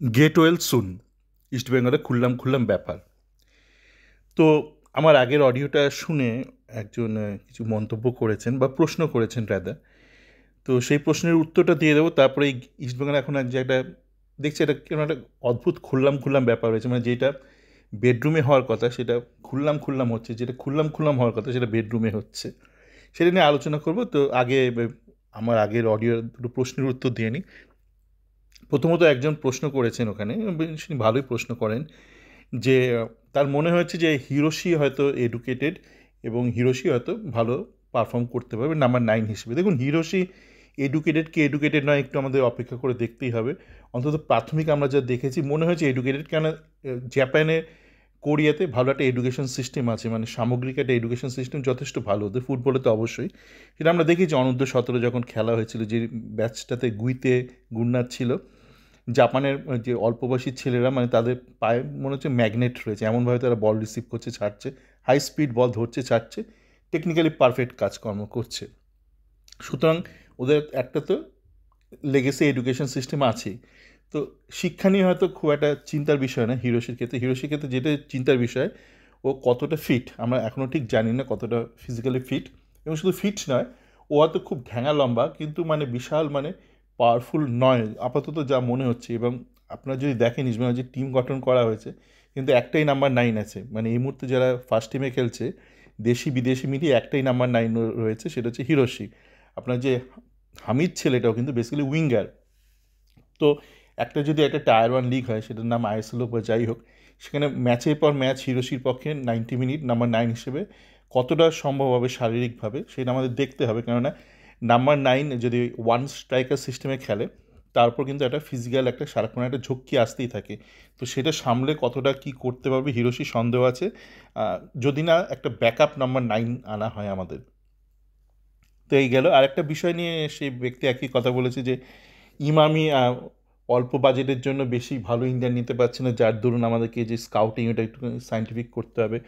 Get well soon, ইস্টবেঙ্গলে খুললাম খুললাম ব্যাপার। তো আমার আগের অডিওটা শুনে একজন কিছু মন্তব্য করেছেন বা প্রশ্ন করেছেন রাদা। তো সেই প্রশ্নের উত্তরটা দিয়ে দেবো, তারপরে এই ইস্টবেঙ্গল এখন এক যে একটা দেখছি এটা কেন একটা অদ্ভুত খুললাম খুললাম ব্যাপার হয়েছে, মানে যেটা বেডরুমে হওয়ার কথা সেটা খুললাম খুললাম হচ্ছে, যেটা খুললাম খুললাম হওয়ার কথা সেটা বেডরুমে হচ্ছে। সেটা নিয়ে আলোচনা করব। তো আগে আমার আগের অডিওর দুটো প্রশ্নের উত্তর দিয়ে নিই। প্রথমত একজন প্রশ্ন করেছেন ওখানে, বেশ ভালোই প্রশ্ন করেন, যে তার মনে হয়েছে যে হিরোশি হয়তো এডুকেটেড এবং হিরোশি হয়তো ভালো পারফর্ম করতে পারবে নাম্বার 9 হিসেবে। দেখুন, হিরোশি এডুকেটেড কি এডুকেটেড নয় একটু আমাদের অপেক্ষা করে দেখতেই হবে। অন্তত প্রাথমিক আমরা যা দেখেছি মনে হয়েছে এডুকেটেড, কেন জাপানে কোরিয়াতে ভালো একটা এডুকেশন সিস্টেম আছে, মানে সামগ্রিক একটা এডুকেশন সিস্টেম যথেষ্ট ভালো, ওদের ফুটবলে তো অবশ্যই। সেটা আমরা দেখেছি অনূর্ধ্ব 17 যখন খেলা হয়েছিল, যে ব্যাচটাতে গুইতে গুন্নার ছিল, জাপানের যে অল্প বয়সী ছেলেরা, মানে তাদের পায়ে মনে হচ্ছে ম্যাগনেট রয়েছে, এমনভাবে তারা বল রিসিভ করছে, ছাড়ছে, হাই স্পিড বল ধরছে, ছাড়ছে, টেকনিক্যালি পারফেক্ট কাজকর্ম করছে। সুতরাং ওদের একটা তো লেগেসি এডুকেশন সিস্টেম আছেই। তো শিক্ষা নিয়ে হয়তো খুব একটা চিন্তার বিষয় না হিরোশির ক্ষেত্রে। হিরোশির ক্ষেত্রে যেটা চিন্তার বিষয়, ও কতটা ফিট আমরা এখনও ঠিক জানি না, কতটা ফিজিক্যালি ফিট। এবং শুধু ফিট নয়, ও হয়তো খুব ঢ্যাঙা লম্বা, কিন্তু মানে বিশাল মানে পাওয়ারফুল নয় আপাতত যা মনে হচ্ছে। এবং আপনারা যদি দেখেন ইসমাইল যে টিম গঠন করা হয়েছে, কিন্তু একটাই নাম্বার 9 আছে, মানে এই মুহূর্তে যারা ফার্স্ট টিমে খেলছে দেশি বিদেশি মিলিয়ে একটাই নাম্বার 9 রয়েছে, সেটা হচ্ছে হিরোশি। আপনার যে হামিদ ছেলেটাও কিন্তু বেসিক্যালি উইঙ্গার। তো একটা যদি একটা টায়ার 1 লিগ হয়, সেটার নাম আইএসএল বা যাই হোক, সেখানে ম্যাচের পর ম্যাচ হিরোশির পক্ষে 90 মিনিট নাম্বার 9 হিসেবে কতটা সম্ভব হবে শারীরিকভাবে সেটা আমাদের দেখতে হবে। কেননা নাম্বার 9 যদি ওয়ান স্ট্রাইকার সিস্টেমে খেলে, তারপর কিন্তু একটা ফিজিক্যাল একটা সারাক্ষণ একটা ঝক্কি আসতেই থাকে। তো সেটা সামলে কতটা কি করতে পারবে হিরোশি সন্দেহ আছে, যদি না একটা ব্যাকআপ নাম্বার 9 আনা হয় আমাদের। তো এই গেল। আরেকটা বিষয় নিয়ে সেই ব্যক্তি একই কথা বলেছে যে ইমামি অল্প বাজেটের জন্য বেশি ভালো ইন্ডিয়ান নিতে পারছে না, যার দরুন আমাদেরকে যে স্কাউটিং এটা একটু সাইন্টিফিক করতে হবে।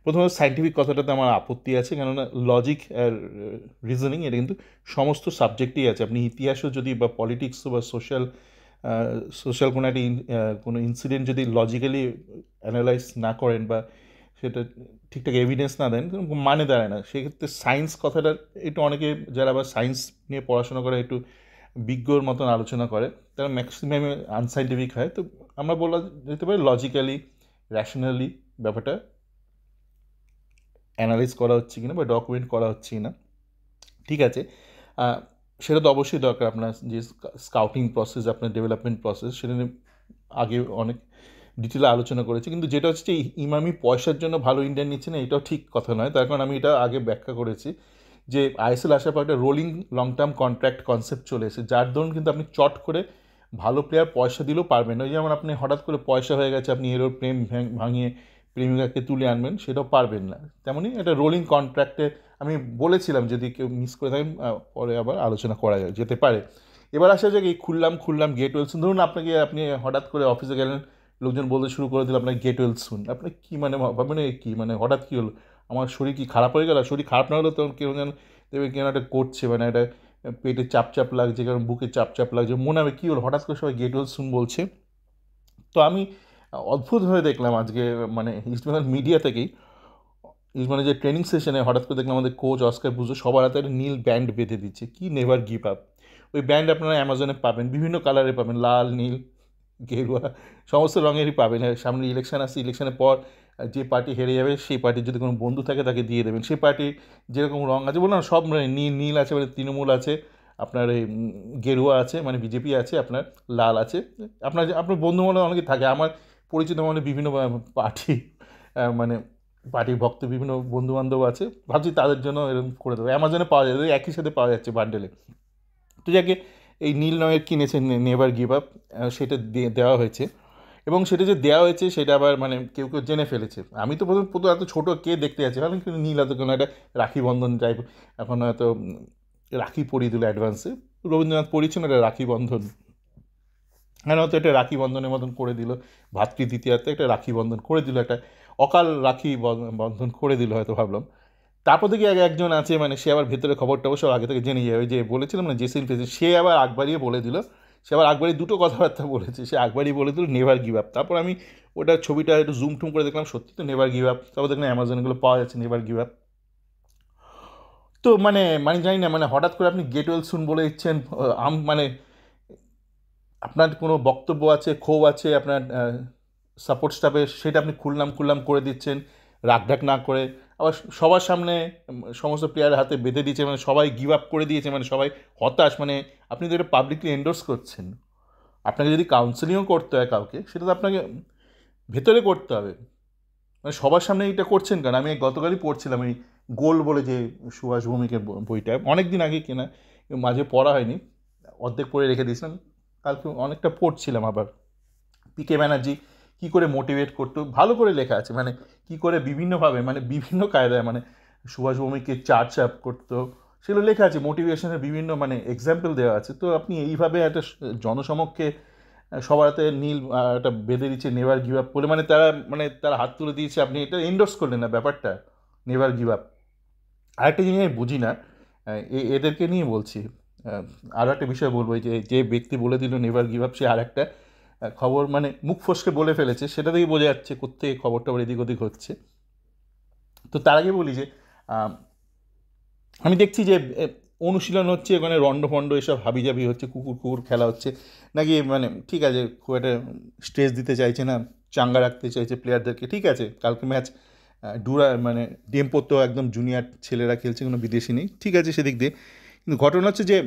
প্রথমত সাইন্টিফিক কথাটাতে আমার আপত্তি আছে, কেননা লজিক আর রিজনিং এটা কিন্তু সমস্ত সাবজেক্টেই আছে। আপনি ইতিহাসও যদি বা পলিটিক্সও বা সোশ্যাল সোশ্যাল কোনো একটা কোনো ইনসিডেন্ট যদি লজিক্যালি অ্যানালাইজ না করেন বা সেটা ঠিকঠাক এভিডেন্স না দেন, মানে দাঁড়ায় না। সেক্ষেত্রে সায়েন্স কথাটা একটু অনেকে যারা আবার সায়েন্স নিয়ে পড়াশোনা করে একটু বিজ্ঞর মতন আলোচনা করে, তারা ম্যাক্সিমাম আনসাইন্টিফিক হয়। তো আমরা বলা যেতে পারি লজিক্যালি র্যাশনালি ব্যাপারটা অ্যানালাইজ করা হচ্ছে কিনা বা ডকুমেন্ট করা হচ্ছে কিনা। ঠিক আছে, সেটা তো অবশ্যই দরকার। আপনার যে স্কাউটিং প্রসেস, আপনার ডেভেলপমেন্ট প্রসেস, সেটা নিয়ে আগে অনেক ডিটেলে আলোচনা করেছি। কিন্তু যেটা হচ্ছে যে ইমামি পয়সার জন্য ভালো ইন্ডিয়ান নিচ্ছে না, এটাও ঠিক কথা নয়। তার কারণ আমি এটা আগে ব্যাখ্যা করেছি যে আইএসএল আসার পর একটা rolling long term contract concept চলে এসেছে, যার দরুন কিন্তু আপনি চট করে ভালো প্লেয়ার পয়সা দিলেও পারবেন না। ওই যেমন আপনি হঠাৎ করে পয়সা হয়ে গেছে, আপনি হিরোর প্রেম ভাঙিয়ে প্রেমিকাকে তুলে আনবেন, সেটাও পারবেন না। তেমনই একটা রোলিং কন্ট্রাক্টে আমি বলেছিলাম, যদি কেউ মিস করে থাকেন পরে আবার আলোচনা করা যেতে পারে। এবার আসা যাক এই খুললাম খুললাম গেট ওয়েল সুন। ধরুন আপনি হঠাৎ করে অফিসে গেলেন, লোকজন বলতে শুরু করে দিল আপনার গেট ওয়েল সুন। আপনি কী মানে ভাববেন কী, মানে হঠাৎ কী হলো, আমার শরীর কি খারাপ হয়ে গেল? শরীর খারাপ না হলে তখন কেউ যেন দেখবে কেন একটা করছে, মানে একটা পেটে চাপ চাপ লাগছে, কারণ বুকে চাপ চাপ লাগছে, মনে হবে কী হলো, হঠাৎ করে সবাই গেট ওয়েল সুন বলছে। তো আমি অদ্ভুত হয়ে দেখলাম আজকে, মানে ইস্টবেঙ্গল মিডিয়া থেকেই মানে যে ট্রেনিং সেশনে হঠাৎ করে দেখলাম আমাদের কোচ অস্কার বুজো সবার হাতে একটা নীল ব্যান্ড বেঁধে দিচ্ছে, কি নেভার গিভ আপ। ওই ব্যান্ড আপনারা অ্যামাজনে পাবেন, বিভিন্ন কালারে পাবেন, লাল, নীল, গেরুয়া, সমস্ত রঙেরই পাবেন। সামনে ইলেকশন আসছে, ইলেকশনের পর যে পার্টি হেরে যাবে সেই পার্টির যদি কোনো বন্ধু থাকে তাকে দিয়ে দেবেন। সেই পার্টির যেরকম রঙ আছে বললাম না, সব নীল নীল আছে, মানে তৃণমূল আছে, আপনার এই গেরুয়া আছে মানে বিজেপি আছে, আপনার লাল আছে। আপনার বন্ধু মনে অনেকে থাকে, আমার পরিচিত মানে বিভিন্ন পার্টি, মানে পার্টির ভক্ত বিভিন্ন বন্ধুবান্ধব আছে, ভাবছি তাদের জন্য এরকম করে দেবো। অ্যামাজনে পাওয়া যায়, একই সাথে পাওয়া যাচ্ছে বান্ডেলে। তো যাকে এই নীল রঙের কিনেছে নেভার গিভ আপ, সেটা দেওয়া হয়েছে। এবং সেটা যে দেওয়া হয়েছে সেটা আবার মানে কেউ কেউ জেনে ফেলেছে। আমি তো প্রথম প্রথম এত ছোটো কে দেখতে যাচ্ছে, কারণ কিন্তু নীল এত কোনো একটা রাখি বন্ধন টাইপ, এখন হয়তো রাখি পরিয়ে দিল অ্যাডভান্সে, রবীন্দ্রনাথ পড়িয়েছেন এটা রাখি বন্ধন, হ্যাঁ হয়তো এটা রাখি বন্ধনের মতন করে দিল, ভাতৃদ্বিতীয়াতে একটা রাখি বন্ধন করে দিল, একটা অকাল রাখি বন্ধন করে দিল হয়তো, ভাবলাম। তারপর থেকে একজন আছে, মানে সে আবার ভেতরে খবরটা অবশ্য আগে থেকে জেনে যাবে, যে বলেছিলাম না জেসিল ফেসিল, সে আবার আগ বাড়িয়ে বলে দিল সে আবার আকবরী দুটো কথাবার্তা বলেছে, সে আকবরী বলে দিল নেভার গিভ আপ। তারপর আমি ওটা ছবিটা একটু জুম টুম করে দেখলাম, সত্যি তো নেভার গিভ আপ। তারপর দেখলাম অ্যামাজনগুলো পাওয়া যাচ্ছে নেভার গিভ আপ। তো মানে মানে জানি না, মানে হঠাৎ করে আপনি গেট ওয়েল সুন বলে দিচ্ছেন, মানে আপনার কোনো বক্তব্য আছে, ক্ষোভ আছে আপনার সাপোর্ট স্টাফে, সেটা আপনি খুললাম করে দিচ্ছেন রাগঢাক না করে। আবার সবার সামনে সমস্ত প্লেয়ারের হাতে বেঁধে দিয়েছে, মানে সবাই গিভ আপ করে দিয়েছে, মানে সবাই হতাশ। মানে আপনি তো এটা পাবলিকলি এন্ডোর্স করছেন। আপনাকে যদি কাউন্সেলিংও করতে হয় কাউকে, সেটা তো আপনাকে ভেতরে করতে হবে, মানে সবার সামনে এটা করছেন কেন? আমি গতকালই পড়ছিলাম এই গোল বলে যে সুভাষ ভৌমিকের বইটা, অনেক দিন আগে কেনা, মাঝে পড়া হয়নি, অর্ধেক পড়ে রেখে দিয়েছিলাম, কালকে অনেকটা পড়ছিলাম আবার। পিকে ব্যানার্জি কী করে মোটিভেট করতো, ভালো করে লেখা আছে, মানে কী করে বিভিন্নভাবে, মানে বিভিন্ন কায়দায়, মানে সুভাষ ভৌমিককে চার্জ আপ করতো, সেগুলো লেখা আছে, মোটিভেশনের বিভিন্ন মানে এক্সাম্পল দেওয়া আছে। তো আপনি এইভাবে একটা জনসমক্ষে সবার হাতে নীল একটা বেঁধে দিচ্ছে নেভার গিভ আপ বলে, মানে তারা হাত তুলে দিয়েছে, আপনি এটা এন্ডোর্স করলেন না ব্যাপারটা, নেভার গিভ আপ। আরেকটা জিনিস আমি বুঝি না, এদেরকে নিয়ে বলছি, আরও একটা বিষয় বলবো, যে যে ব্যক্তি বলে দিল নেভার গিভ আপ, সে আর একটা খবর মানে মুখ ফসকে বলে ফেলেছে, সেটা থেকেই বোঝা যাচ্ছে কোত্থেকে খবরটা আবার এদিক ওদিক হচ্ছে। তো তার আগে বলি যে আমি দেখছি যে অনুশীলন হচ্ছে, ওখানে রন্ড ফন্ড এসব হাবিজাবি হচ্ছে, কুকুর খেলা হচ্ছে নাকি, মানে ঠিক আছে, খুব একটা স্ট্রেস দিতে চাইছে না, চাঙ্গা রাখতে চাইছে প্লেয়ারদেরকে, ঠিক আছে। কালকে ম্যাচ মানে ডেম্পো তো একদম জুনিয়র ছেলেরা খেলছে, কোনো বিদেশি নেই, ঠিক আছে সেদিক দিয়ে। কিন্তু ঘটনা হচ্ছে যে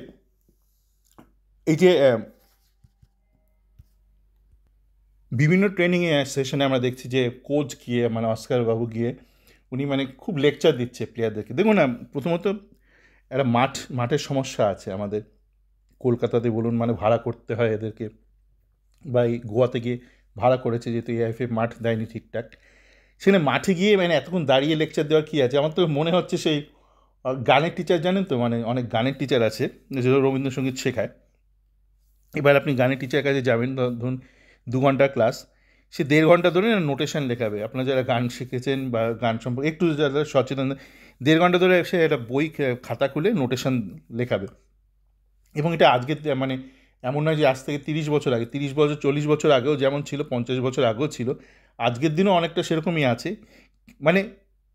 এই যে বিভিন্ন ট্রেনিংয়ে সেশনে আমরা দেখছি যে কোচ গিয়ে, মানে অস্কার বাবু গিয়ে উনি মানে খুব লেকচার দিচ্ছে প্লেয়ারদেরকে। দেখুন না, প্রথমত একটা মাঠের সমস্যা আছে আমাদের কলকাতাতে বলুন, মানে ভাড়া করতে হয় এদেরকে, বা এই গোয়াতে গিয়ে ভাড়া করেছে, যেহেতু এআইএফএ মাঠ দেয়নি ঠিকঠাক, সেখানে মাঠে গিয়ে মানে এতক্ষণ দাঁড়িয়ে লেকচার দেওয়ার কী আছে? আমার তো মনে হচ্ছে সেই গানের টিচার, জানেন তো, মানে অনেক গানের টিচার আছে যেগুলো রবীন্দ্রসঙ্গীত শেখায়। এবার আপনি গানের টিচারের কাছে যাবেন, ধরুন 2 ঘন্টার ক্লাস, সে 1.5 ঘন্টা ধরে না নোটেশন লেখাবে। আপনারা যারা গান শিখেছেন বা গান সম্পর্কে একটু যারা সচেতন, 1.5 ঘন্টা ধরে সে একটা বই খাতা খুলে নোটেশন লেখাবে। এবং এটা আজকে মানে এমন নয় যে আজ থেকে 30 বছর আগে, 30 বছর 40 বছর আগেও যেমন ছিল, 50 বছর আগেও ছিল, আজকের দিনও অনেকটা সেরকমই আছে। মানে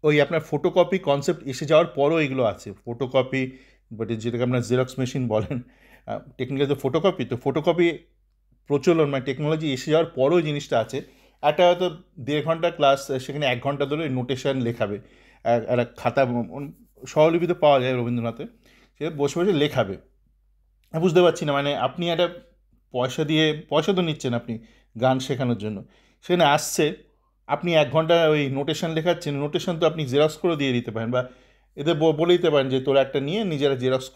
ওই আপনার ফটোকপি কনসেপ্ট এসে যাওয়ার পরও এগুলো আছে, ফটোকপি, বাট যেটাকে আপনার জেরক্স মেশিন বলেন, টেকনিক্যালি তো ফটোকপি, তো ফটোকপি প্রচলন, মানে টেকনোলজি এসে যাওয়ার পরও জিনিসটা আছে। একটা হয়তো 1.5 ঘন্টা ক্লাস, সেখানে 1 ঘন্টা ধরে নোটেশন লেখাবে, একটা খাতা, স্বরলিপিতে পাওয়া যায় রবীন্দ্রনাথের, সে বসে বসে লেখাবে। বুঝতে পারছি না, মানে আপনি একটা পয়সা তো নিচ্ছেন আপনি গান শেখানোর জন্য, সেখানে আসছে, আপনি 1 ঘন্টা ওই নোটেশন লেখাচ্ছেন, নোটেশন তো আপনি জেরক্স করে দিয়ে দিতে পারেন, বা এদের বলে দিতে পারেন যে তোরা একটা নিয়ে নিজেরা জেরক্স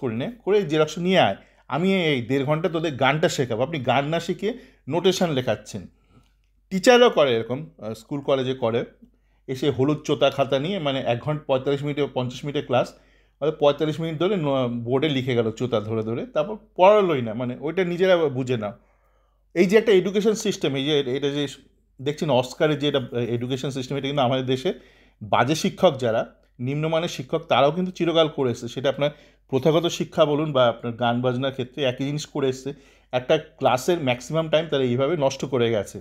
করে জেরক্স নিয়ে আয়, আমি এই 1.5 ঘন্টা তোদের গানটা শেখাবো। আপনি গান না শিখে নোটেশন লেখাচ্ছেন। টিচাররাও করে এরকম, স্কুল কলেজে করে, এসে হলুদ চোতা খাতা নিয়ে, মানে 1 ঘন্টা 45 মিনিটে 50 মিনিটের ক্লাস, হয়তো 45 মিনিট ধরে বোর্ডে লিখে গেল চোতা ধরে ধরে, তারপর পড়ালোই না, মানে ওইটা নিজেরা বুঝে নাও। এই যে একটা এডুকেশন সিস্টেম, এই যে এটা যে দেখছেন অস্কারের যে এটা এডুকেশন সিস্টেম, এটা কিন্তু আমাদের দেশে বাজে শিক্ষক যারা, নিম্নমানের শিক্ষক, তারাও কিন্তু চিরকাল করে এসছে। সেটা আপনার প্রথাগত শিক্ষা বলুন বা আপনার গান বাজনার ক্ষেত্রে একই জিনিস করে এসছে। একটা ক্লাসের ম্যাক্সিমাম টাইম তারা এইভাবে নষ্ট করে গেছে।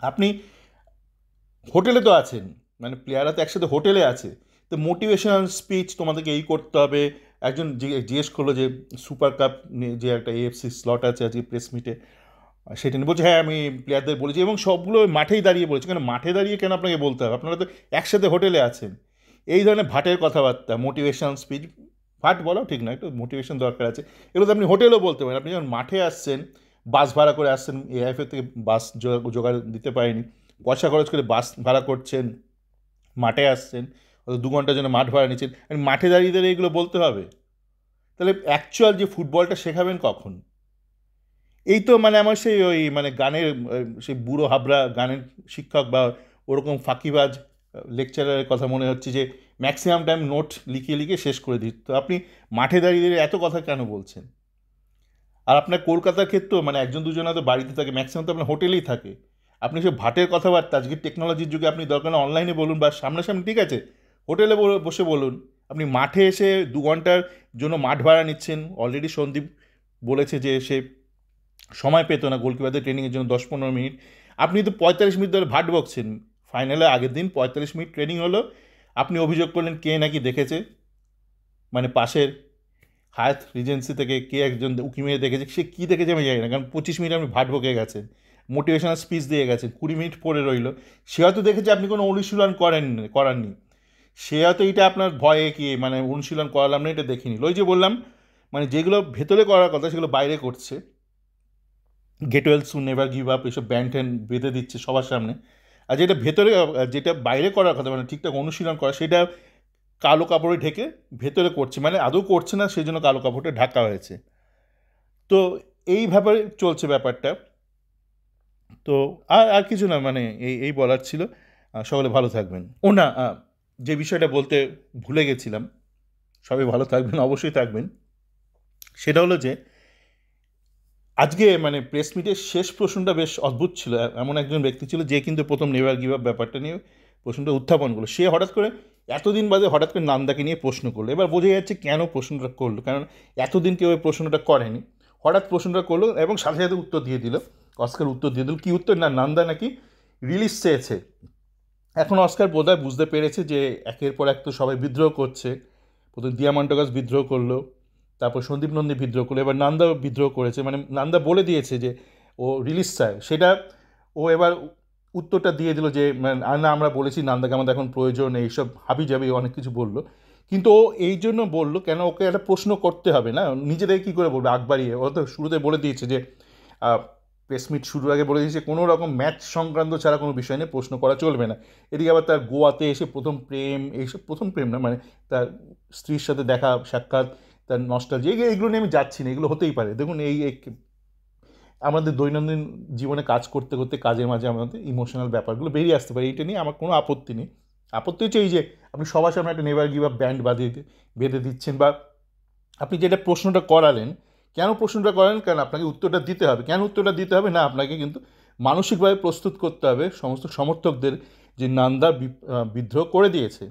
আপনি হোটেলে তো আছেন, মানে প্লেয়াররা তো একসাথে হোটেলে আছে, তো মোটিভেশনাল স্পিচ তোমাদেরকে এই করতে হবে। একজন জিজ্ঞেস করলো যে সুপার কাপ যে একটা এএফসি স্লট আছে আজকে প্রেস মিটে, সেটা নিয়ে বলছে হ্যাঁ আমি প্লেয়ারদের বলেছি, এবং সবগুলো মাঠেই দাঁড়িয়ে বলেছে। কেন মাঠে দাঁড়িয়ে কেন আপনাকে বলতে হবে? আপনারা তো একসাথে হোটেলে আছেন। এই ধরনের ভাটের কথাবার্তা, মোটিভেশনাল স্পিচ, ভাট বলাও ঠিক না, একটু মোটিভেশন দরকার আছে। এগুলো তো আপনি হোটেলেও বলতে পারেন। আপনি যখন মাঠে আসছেন, বাস ভাড়া করে আসছেন, এআইএফের থেকে বাস জোগাড় দিতে পারেনি, পয়সা খরচ করে বাস ভাড়া করছেন, মাঠে আসছেন, হয়তো 2 ঘন্টার জন্য মাঠ ভাড়া নিচ্ছেন, মাঠে দাঁড়িয়ে দাঁড়িয়ে এগুলো বলতে হবে? তাহলে অ্যাকচুয়াল যে ফুটবলটা শেখাবেন কখন? এই তো মানে আমার সেই ওই মানে গানের সেই বুড়ো হাবরা গানের শিক্ষক বা ওরকম ফাঁকিবাজ লেকচারের কথা মনে হচ্ছে, যে ম্যাক্সিমাম টাইম নোট লিখিয়ে লিখিয়ে শেষ করে দিত। তো আপনি মাঠে দাঁড়িয়ে দাঁড়িয়ে এত কথা কেন বলছেন? আর আপনার কলকাতার ক্ষেত্রেও মানে একজন দুজন হয়তো বাড়িতে থাকে, ম্যাক্সিমাম তো আপনার হোটেলেই থাকে। আপনি সে ভাটের কথাবার্তা আজকে টেকনোলজির যুগে আপনি দরকার অনলাইনে বলুন বা সামনাসামনি, ঠিক আছে, হোটেলে বসে বলুন। আপনি মাঠে এসে 2 ঘন্টার জন্য মাঠ ভাড়া নিচ্ছেন। অলরেডি সন্দীপ বলেছে যে সে সময় পেতো না গোলকিপারদের ট্রেনিংয়ের জন্য 10-15 মিনিট। আপনি তো 45 মিনিট ধরে ভাট বকছেন। ফাইনালে আগের দিন 45 মিনিট ট্রেনিং হলো, আপনি অভিযোগ করলেন কে নাকি দেখেছে, মানে পাশের হায়াত রিজেন্সি থেকে কে একজন উকি মেরে দেখেছে, সে কী দেখেছে আমি জানি না, কারণ 25 মিনিট আপনি ভাট বকে গেছেন, মোটিভেশনাল স্পিচ দিয়ে গেছেন, 20 মিনিট পরে রইল। সে হয়তো দেখেছে আপনি কোনো অনুশীলন করাননি, সে হয়তো এটা আপনার ভয়ে কি মানে অনুশীলন করালাম না এটা দেখিনি। ওই যে বললাম, মানে যেগুলো ভেতরে করার কথা সেগুলো বাইরে করছে। Get well soon, never give up, এইসব ব্যান্ড ট্যান্ড বেঁধে দিচ্ছে সবার সামনে। আর যেটা ভেতরে, যেটা বাইরে করার কথা মানে ঠিকঠাক অনুশীলন করা, সেটা কালো কাপড়ে ঢেকে ভেতরে করছে, মানে আদৌ করছে না, সেই জন্য কালো কাপড়টা ঢাকা হয়েছে। তো এই ব্যাপারে চলছে ব্যাপারটা। তো আর আর কিছু না, মানে এই এই বলার ছিল। সকলে ভালো থাকবেন। ও না, যে বিষয়টা বলতে ভুলে গেছিলাম, সবাই ভালো থাকবেন, অবশ্যই থাকবেন, সেটা হলো যে আজকে মানে প্রেস মিটের শেষ প্রশ্নটা বেশ অদ্ভুত ছিল। এমন একজন ব্যক্তি ছিল যে কিন্তু প্রথম নেভার গিভ আপ ব্যাপারটা নিয়ে প্রশ্নটা উত্থাপন করলো। সে হঠাৎ করে এতদিন বাদে হঠাৎ করে নান্দাকে নিয়ে প্রশ্ন করলো। এবার বোঝা যাচ্ছে কেন প্রশ্নটা করলো, কারণ এতদিন কেউ প্রশ্নটা করেনি, হঠাৎ প্রশ্নটা করলো এবং সাথে সাথে উত্তর দিয়ে দিল। অস্কার উত্তর দিয়ে দিল, কী উত্তর না, নান্দা নাকি রিলিজ চেয়েছে। এখন অস্কার বোধহয় বুঝতে পেরেছে যে একের পর এক তো সবাই বিদ্রোহ করছে। প্রথম দিয়ামান্টগাস বিদ্রোহ করলো, তারপর সন্দীপ নন্দী বিদ্রোহ করলো, এবার নান্দাও বিদ্রোহ করেছে, মানে নান্দা বলে দিয়েছে যে ও রিলিজ চায়। সেটা ও এবার উত্তরটা দিয়ে দিল যে না, আমরা বলেছি নান্দাকে আমাদের এখন প্রয়োজন, এইসব হাবি জাবি অনেক কিছু বললো। কিন্তু ও এই জন্য বললো কেন, ওকে একটা প্রশ্ন করতে হবে না, নিজেদের কী করে বলবে আগ বাড়িয়ে। ও তো শুরুতে বলে দিয়েছে যে প্রেস মিট শুরুর আগে বলে দিয়েছে কোনো রকম ম্যাচ সংক্রান্ত ছাড়া কোনো বিষয় নিয়ে প্রশ্ন করা চলবে না। এদিকে আবার তার গোয়াতে এসে প্রথম প্রেম, এইসব প্রথম প্রেম না, মানে তার স্ত্রীর সাথে দেখা সাক্ষাৎ, তার নস্টালজিয়া, এগুলো নিয়ে আমি যাচ্ছি না, এগুলো হতেই পারে। দেখুন এই আমাদের দৈনন্দিন জীবনে কাজ করতে করতে কাজের মাঝে আমাদের ইমোশনাল ব্যাপারগুলো বেরিয়ে আসতে পারে, এইটা নিয়ে আমার কোনো আপত্তি নেই। আপত্তি হচ্ছে এই যে আপনি সবার সামনে একটা নেভার গিভ আপ ব্যান্ড বেঁধে দিচ্ছেন, বা আপনি যেটা প্রশ্নটা করালেন, কেন প্রশ্নটা করেন, কারণ আপনাকে উত্তরটা দিতে হবে। কেন উত্তরটা দিতে হবে না, আপনাকে কিন্তু মানসিকভাবে প্রস্তুত করতে হবে সমস্ত সমর্থকদের, যে নান্দা বিদ্রোহ করে দিয়েছে,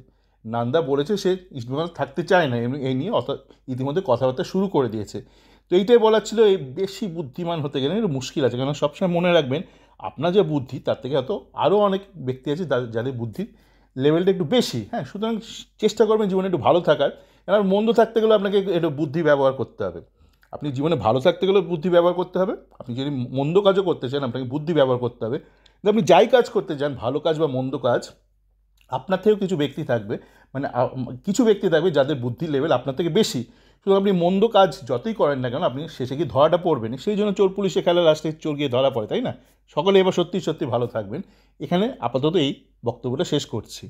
নান্দা বলেছে সে ইস্টবেঙ্গল থাকতে চায় না, এই নিয়ে ইতিমধ্যে কথাবার্তা শুরু করে দিয়েছে। তো এইটাই বলার ছিল, এই বেশি বুদ্ধিমান হতে গেলে একটু মুশকিল আছে, কারণ সবসময় মনে রাখবেন আপনার যে বুদ্ধি তার থেকে হয়তো আরও অনেক ব্যক্তি আছে যাদের বুদ্ধির লেভেলটা একটু বেশি। হ্যাঁ, সুতরাং চেষ্টা করবেন জীবনে একটু ভালো থাকার। কারণ মন্দ থাকতে গেলে আপনাকে একটু বুদ্ধি ব্যবহার করতে হবে। আপনি জীবনে ভালো থাকতে গেলেও বুদ্ধি ব্যবহার করতে হবে, আপনি যদি মন্দ কাজও করতে চান আপনাকে বুদ্ধি ব্যবহার করতে হবে। কিন্তু আপনি যাই কাজ করতে চান, ভালো কাজ বা মন্দ কাজ, আপনার থেকেও কিছু ব্যক্তি থাকবে, মানে কিছু ব্যক্তি থাকবে যাদের বুদ্ধির লেভেল আপনার থেকে বেশি। শুধু আপনি মন্দ কাজ যতই করেন না কেন, আপনি শেষে গিয়ে ধরাটা পড়বেন। সেই জন্য চোর পুলিশে খেলা, লাস্টে চোর গিয়ে ধরা পড়ে, তাই না? সকলে এবার সত্যি সত্যি ভালো থাকবেন। এখানে আপাতত এই বক্তব্যটা শেষ করছি।